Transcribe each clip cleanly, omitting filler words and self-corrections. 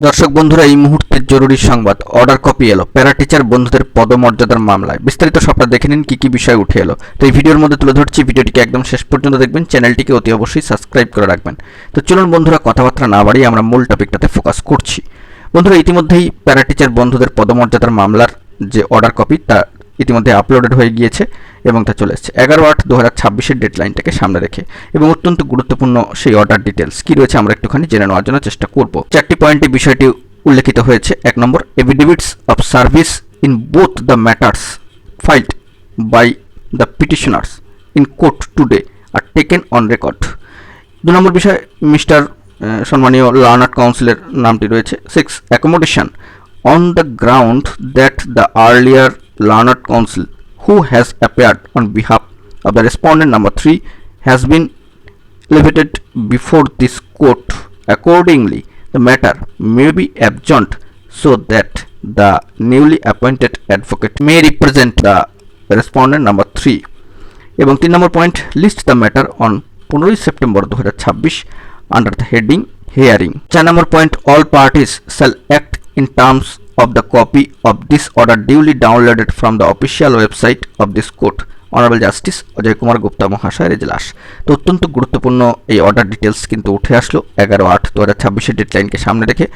দর্শক বন্ধুরা, এই মুহূর্তের জরুরি সংবাদ। অর্ডার কপি এলো প্যারা টিচার বন্ধুদের পদমর্যাদার মামলায়। বিস্তারিত সবটা দেখে নিন কি কি বিষয় উঠে এলো। তো এই ভিডিওর মধ্যে তুলে ধরছি, ভিডিওটিকে একদম শেষ পর্যন্ত দেখবেন, চ্যানেলটিকে অতি অবশ্যই সাবস্ক্রাইব করে রাখবেন। তো চলুন বন্ধুরা, কথাবার্তা না বাড়িয়ে আমরা মূল টপিকটাতে ফোকাস করছি। বন্ধুরা, ইতিমধ্যেই প্যারা টিচার বন্ধুদের পদমর্যাদার মামলার যে অর্ডার কপি তা ইতিমধ্যে আপলোডেড হয়ে গিয়েছে এবং তা চলে এসেছে 11/8/2026 ডেডলাইনটাকে সামনে রেখে। এবং অত্যন্ত গুরুত্বপূর্ণ সেই অর্ডার ডিটেলস কি রয়েছে আমরা একটুখানি জেনে নেওয়ার জন্য চেষ্টা করব। চারটি পয়েন্টে বিষয়টি উল্লেখিত হয়েছে। 1 number, affidavits of service in both the matters filed by the petitioners in court today are taken on record. 2 number বিষয়, মিস্টার সম্মানীয় লার্নার কাউন্সিলের নামটি রয়েছে। 6, accommodation on the ground that the earlier Learned Counsel who has appeared on behalf of the respondent number 3 has been elevated before this court. Accordingly, the matter may be adjourned so that the newly appointed advocate may represent the respondent number 3. এবং 3 number point, list the matter on 15 September 2026 under the heading hearing. 4 number point, all parties shall act in terms of the copy of this order duly downloaded from the official website of this court. Honourable justice Ajay Kumar Gupta মহাশয়ের এজলাস। তো অত্যন্ত গুরুত্বপূর্ণ এই order details কিন্তু উঠে আসলো 11/8/2026 ডেডলাইনকে সামনে রেখে।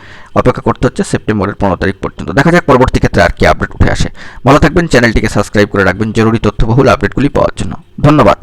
অপেক্ষা করতে হচ্ছে সেপ্টেম্বরের 15 তারিখ পর্যন্ত। দেখা যাক পরবর্তী ক্ষেত্রে আর কি আপডেট উঠে আসে। ভালো থাকবেন, চ্যানেলটিকে সাবস্ক্রাইব করে রাখবেন জরুরি তথ্যবহুল আপডেটগুলি পাওয়ার জন্য। ধন্যবাদ।